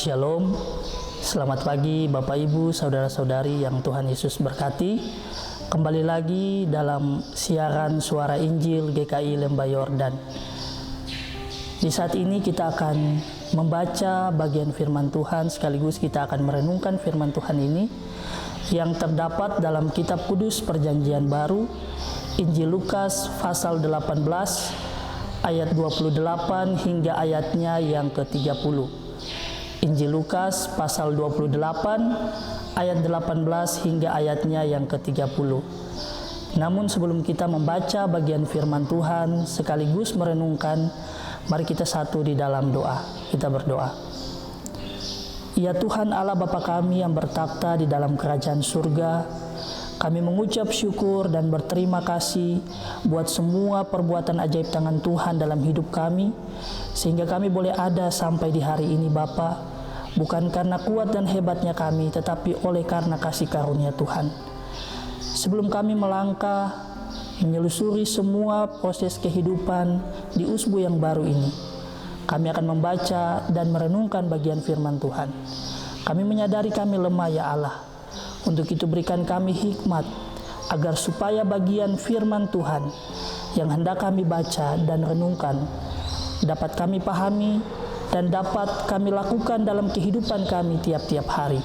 Shalom, selamat pagi Bapak Ibu, Saudara-saudari yang Tuhan Yesus berkati. Kembali lagi dalam siaran Suara Injil GKI Lembah Yordan. Di saat ini kita akan membaca bagian firman Tuhan, sekaligus kita akan merenungkan firman Tuhan ini yang terdapat dalam Kitab Kudus Perjanjian Baru, Injil Lukas pasal 18 ayat 28 hingga ayatnya yang ke-30. Injil Lukas pasal 28 ayat 18 hingga ayatnya yang ke-30. Namun sebelum kita membaca bagian firman Tuhan sekaligus merenungkan, mari kita satu di dalam doa. Kita berdoa. Ya Tuhan Allah Bapa kami yang bertakhta di dalam kerajaan surga, kami mengucap syukur dan berterima kasih buat semua perbuatan ajaib tangan Tuhan dalam hidup kami, sehingga kami boleh ada sampai di hari ini Bapa. Bukan karena kuat dan hebatnya kami, tetapi oleh karena kasih karunia Tuhan. Sebelum kami melangkah, menyelusuri semua proses kehidupan di usbu yang baru ini, kami akan membaca dan merenungkan bagian firman Tuhan. Kami menyadari kami lemah ya Allah. Untuk itu berikan kami hikmat, agar supaya bagian firman Tuhan yang hendak kami baca dan renungkan, dapat kami pahami dan dapat kami lakukan dalam kehidupan kami tiap-tiap hari.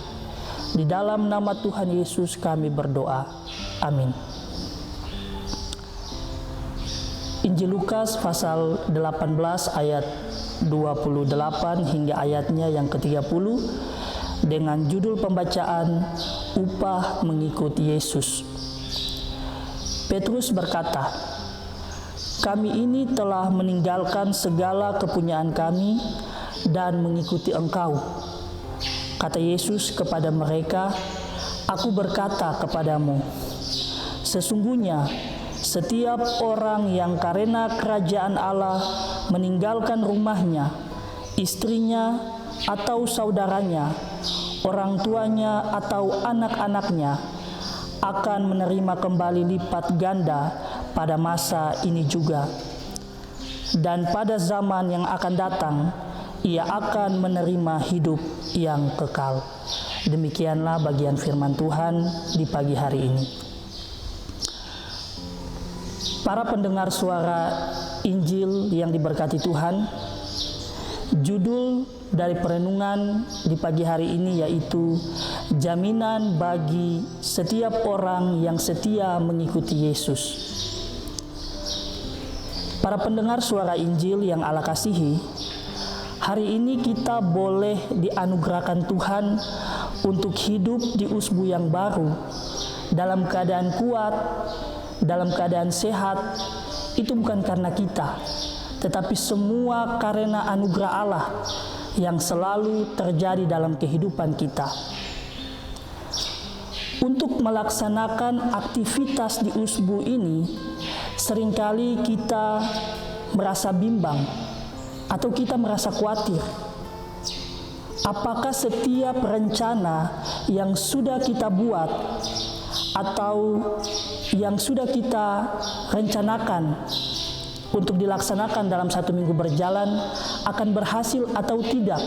Di dalam nama Tuhan Yesus kami berdoa. Amin. Injil Lukas pasal 18 ayat 28 hingga ayatnya yang ke-30 dengan judul pembacaan Upah Mengikut Yesus. Petrus berkata, "Kami ini telah meninggalkan segala kepunyaan kami dan mengikuti Engkau." Kata Yesus kepada mereka, "Aku berkata kepadamu, sesungguhnya setiap orang yang karena kerajaan Allah meninggalkan rumahnya, istrinya atau saudaranya, orang tuanya atau anak-anaknya, akan menerima kembali lipat ganda pada masa ini juga. Dan pada zaman yang akan datang, ia akan menerima hidup yang kekal." Demikianlah bagian firman Tuhan di pagi hari ini. Para pendengar suara Injil yang diberkati Tuhan, judul dari perenungan di pagi hari ini yaitu jaminan bagi setiap orang yang setia mengikuti Yesus. Para pendengar suara Injil yang Allah kasihi, hari ini kita boleh dianugerahkan Tuhan untuk hidup di usbu yang baru, dalam keadaan kuat, dalam keadaan sehat. Itu bukan karena kita, tetapi semua karena anugerah Allah yang selalu terjadi dalam kehidupan kita. Untuk melaksanakan aktivitas di usbu ini, seringkali kita merasa bimbang atau kita merasa khawatir. Apakah setiap rencana yang sudah kita buat atau yang sudah kita rencanakan untuk dilaksanakan dalam satu minggu berjalan akan berhasil atau tidak?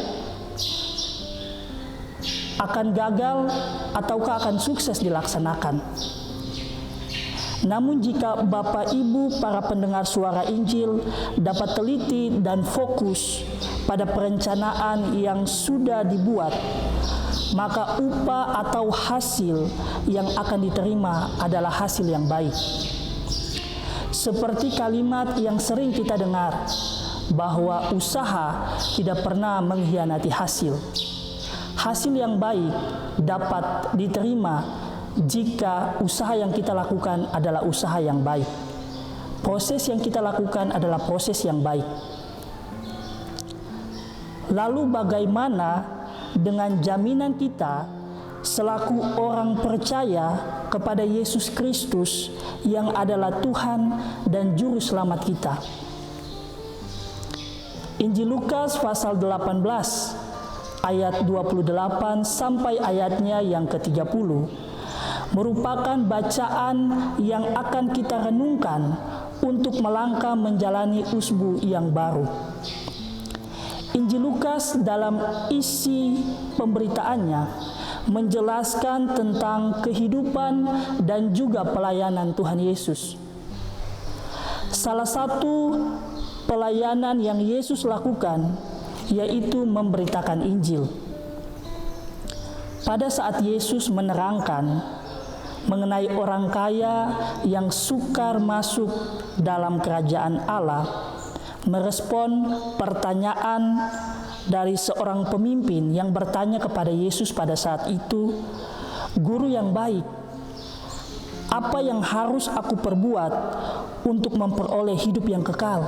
Akan gagal ataukah akan sukses dilaksanakan? Namun jika Bapak Ibu para pendengar suara Injil dapat teliti dan fokus pada perencanaan yang sudah dibuat, maka upah atau hasil yang akan diterima adalah hasil yang baik. Seperti kalimat yang sering kita dengar, bahwa usaha tidak pernah mengkhianati hasil. Hasil yang baik dapat diterima jika usaha yang kita lakukan adalah usaha yang baik. Proses yang kita lakukan adalah proses yang baik. Lalu bagaimana dengan jaminan kita selaku orang percaya kepada Yesus Kristus yang adalah Tuhan dan Juru Selamat kita? Injil Lukas pasal 18 ayat 28 sampai ayatnya yang ke-30 merupakan bacaan yang akan kita renungkan untuk melangkah menjalani usbu yang baru. Injil Lukas dalam isi pemberitaannya menjelaskan tentang kehidupan dan juga pelayanan Tuhan Yesus. Salah satu pelayanan yang Yesus lakukan yaitu memberitakan Injil. Pada saat Yesus menerangkan mengenai orang kaya yang sukar masuk dalam kerajaan Allah, merespon pertanyaan dari seorang pemimpin yang bertanya kepada Yesus pada saat itu, "Guru yang baik, apa yang harus aku perbuat untuk memperoleh hidup yang kekal?"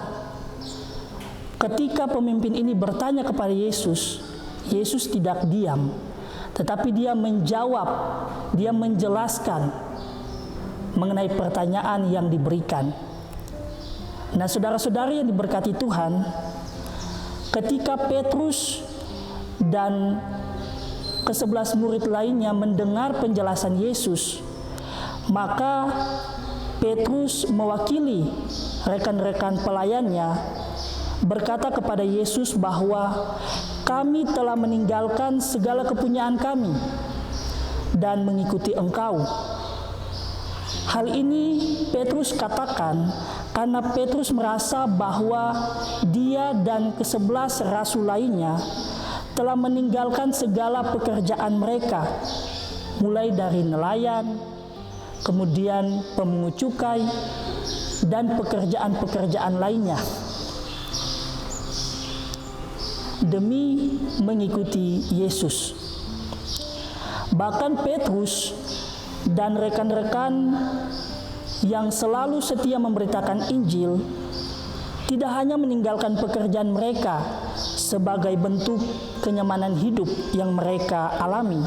Ketika pemimpin ini bertanya kepada Yesus, Yesus tidak diam, tetapi dia menjawab, dia menjelaskan mengenai pertanyaan yang diberikan. Nah, saudara-saudari yang diberkati Tuhan, ketika Petrus dan ke-11 murid lainnya mendengar penjelasan Yesus, maka Petrus mewakili rekan-rekan pelayannya berkata kepada Yesus bahwa kami telah meninggalkan segala kepunyaan kami dan mengikuti Engkau. Hal ini Petrus katakan karena Petrus merasa bahwa dia dan ke-11 rasul lainnya telah meninggalkan segala pekerjaan mereka, mulai dari nelayan, kemudian pemungut cukai, dan pekerjaan-pekerjaan lainnya, demi mengikuti Yesus. Bahkan Petrus dan rekan-rekan yang selalu setia memberitakan Injil tidak hanya meninggalkan pekerjaan mereka sebagai bentuk kenyamanan hidup yang mereka alami,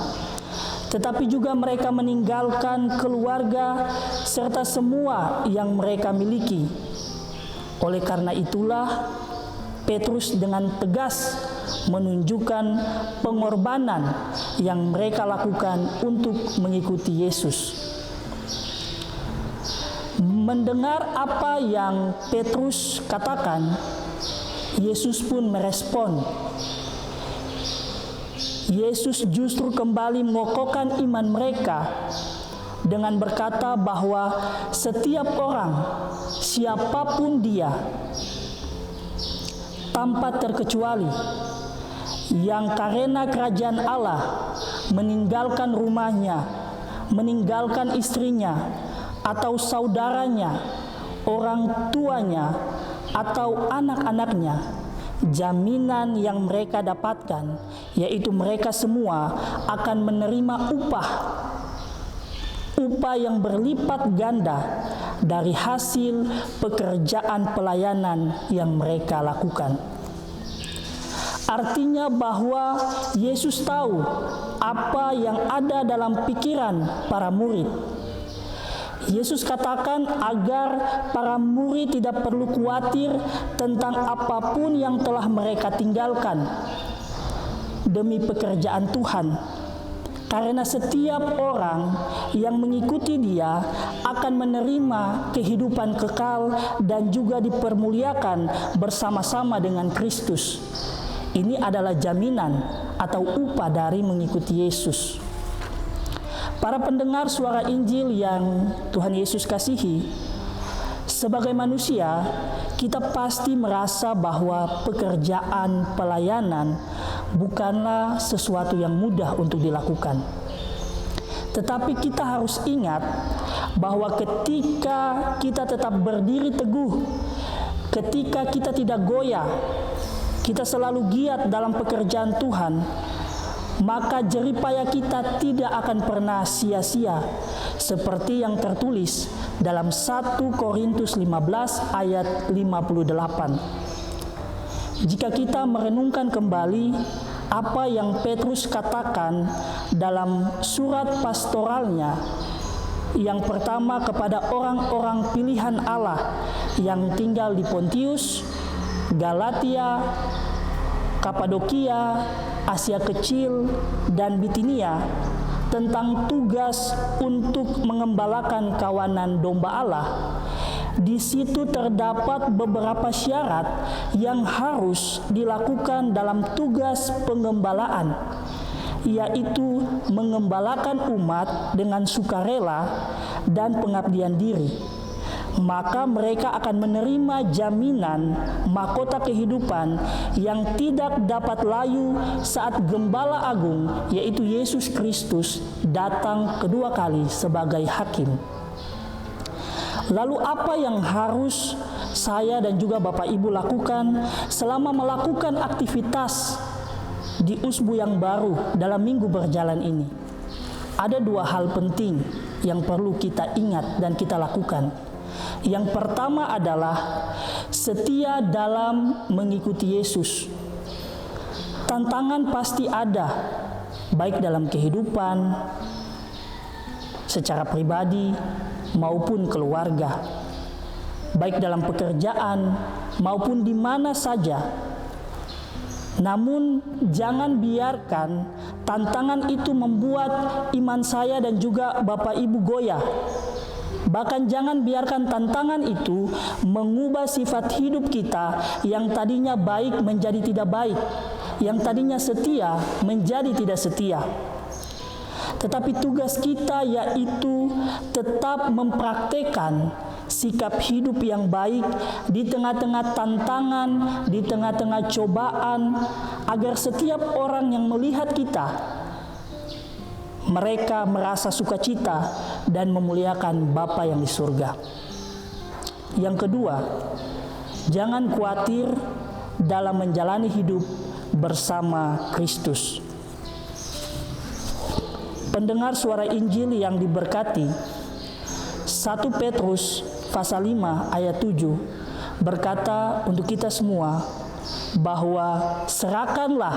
tetapi juga mereka meninggalkan keluarga serta semua yang mereka miliki. Oleh karena itulah Petrus dengan tegas menunjukkan pengorbanan yang mereka lakukan untuk mengikuti Yesus. Mendengar apa yang Petrus katakan, Yesus pun merespon. Yesus justru kembali mengokohkan iman mereka dengan berkata bahwa setiap orang, siapapun dia, tanpa terkecuali, yang karena kerajaan Allah meninggalkan rumahnya, meninggalkan istrinya, atau saudaranya, orang tuanya, atau anak-anaknya, jaminan yang mereka dapatkan yaitu mereka semua akan menerima upah yang berlipat ganda dari hasil pekerjaan pelayanan yang mereka lakukan. Artinya bahwa Yesus tahu apa yang ada dalam pikiran para murid. Yesus katakan agar para murid tidak perlu khawatir tentang apapun yang telah mereka tinggalkan demi pekerjaan Tuhan. Karena setiap orang yang mengikuti Dia akan menerima kehidupan kekal dan juga dipermuliakan bersama-sama dengan Kristus. Ini adalah jaminan atau upah dari mengikuti Yesus. Para pendengar suara Injil yang Tuhan Yesus kasihi, sebagai manusia, kita pasti merasa bahwa pekerjaan pelayanan bukanlah sesuatu yang mudah untuk dilakukan. Tetapi kita harus ingat bahwa ketika kita tetap berdiri teguh, ketika kita tidak goyah, kita selalu giat dalam pekerjaan Tuhan, maka jeripaya kita tidak akan pernah sia-sia, seperti yang tertulis dalam 1 Korintus 15 ayat 58. Jika kita merenungkan kembali apa yang Petrus katakan dalam surat pastoralnya yang pertama kepada orang-orang pilihan Allah yang tinggal di Pontius, Galatia, Kapadokia, Asia Kecil, dan Bitinia, tentang tugas untuk mengembalakan kawanan domba Allah, Di situ terdapat beberapa syarat yang harus dilakukan dalam tugas pengembalaan, yaitu mengembalakan umat dengan sukarela dan pengabdian diri. Maka mereka akan menerima jaminan mahkota kehidupan yang tidak dapat layu saat Gembala Agung, yaitu Yesus Kristus, datang kedua kali sebagai hakim. Lalu apa yang harus saya dan juga Bapak Ibu lakukan selama melakukan aktivitas di Usbu yang baru dalam minggu berjalan ini? Ada dua hal penting yang perlu kita ingat dan kita lakukan. Yang pertama adalah setia dalam mengikuti Yesus. Tantangan pasti ada, baik dalam kehidupan secara pribadi maupun keluarga, baik dalam pekerjaan maupun di mana saja. Namun jangan biarkan tantangan itu membuat iman saya dan juga Bapak Ibu goyah. Bahkan jangan biarkan tantangan itu mengubah sifat hidup kita yang tadinya baik menjadi tidak baik, yang tadinya setia menjadi tidak setia. Tetapi tugas kita yaitu tetap mempraktekkan sikap hidup yang baik di tengah-tengah tantangan, di tengah-tengah cobaan, agar setiap orang yang melihat kita, mereka merasa sukacita dan memuliakan Bapa yang di surga. Yang kedua, jangan khawatir dalam menjalani hidup bersama Kristus. Pendengar suara Injil yang diberkati, 1 Petrus pasal 5 ayat 7 berkata untuk kita semua bahwa serahkanlah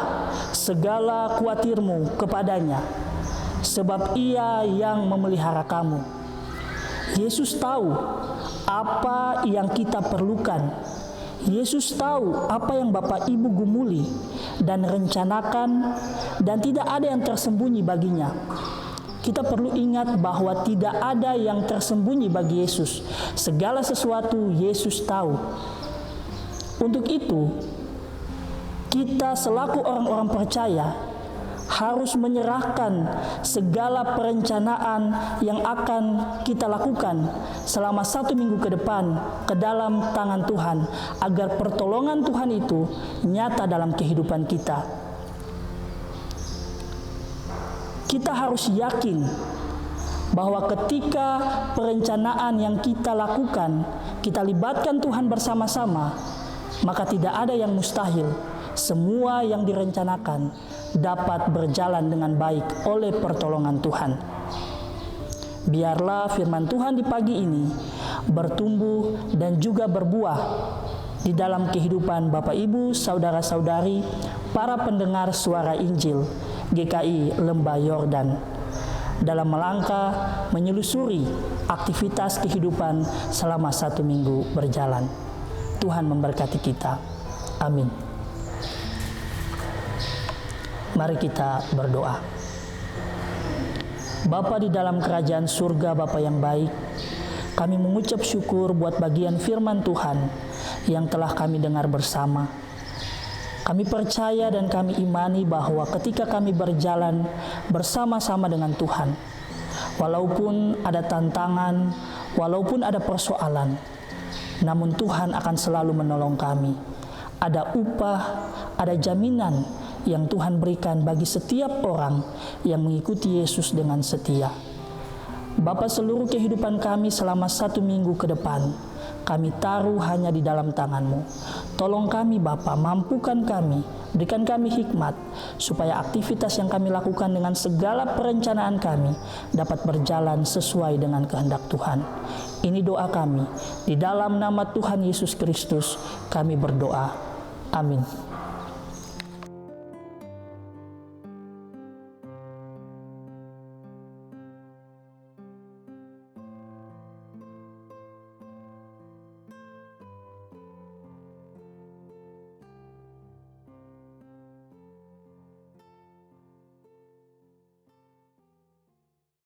segala khawatirmu kepadanya, sebab Ia yang memelihara kamu. Yesus tahu apa yang kita perlukan. Yesus tahu apa yang Bapak Ibu gumuli dan rencanakan, dan tidak ada yang tersembunyi baginya. Kita perlu ingat bahwa tidak ada yang tersembunyi bagi Yesus. Segala sesuatu Yesus tahu. Untuk itu, kita selaku orang-orang percaya harus menyerahkan segala perencanaan yang akan kita lakukan selama 1 minggu ke depan ke dalam tangan Tuhan, agar pertolongan Tuhan itu nyata dalam kehidupan kita. Kita harus yakin bahwa ketika perencanaan yang kita lakukan, kita libatkan Tuhan bersama-sama, maka tidak ada yang mustahil. Semua yang direncanakan dapat berjalan dengan baik oleh pertolongan Tuhan. Biarlah firman Tuhan di pagi ini bertumbuh dan juga berbuah di dalam kehidupan Bapak Ibu, saudara-saudari, para pendengar suara Injil GKI Lembah Yordan, dalam melangkah menyelusuri aktivitas kehidupan selama 1 minggu berjalan. Tuhan memberkati kita. Amin. Mari kita berdoa. Bapa di dalam kerajaan surga, Bapa yang baik, kami mengucap syukur buat bagian firman Tuhan yang telah kami dengar bersama. Kami percaya dan kami imani bahwa ketika kami berjalan bersama-sama dengan Tuhan, walaupun ada tantangan, walaupun ada persoalan, namun Tuhan akan selalu menolong kami. Ada upah, ada jaminan yang Tuhan berikan bagi setiap orang yang mengikuti Yesus dengan setia. Bapa, seluruh kehidupan kami selama 1 minggu ke depan, kami taruh hanya di dalam tangan-Mu. Tolong kami Bapa, mampukan kami, berikan kami hikmat, supaya aktivitas yang kami lakukan dengan segala perencanaan kami dapat berjalan sesuai dengan kehendak Tuhan. Ini doa kami, di dalam nama Tuhan Yesus Kristus kami berdoa. Amin.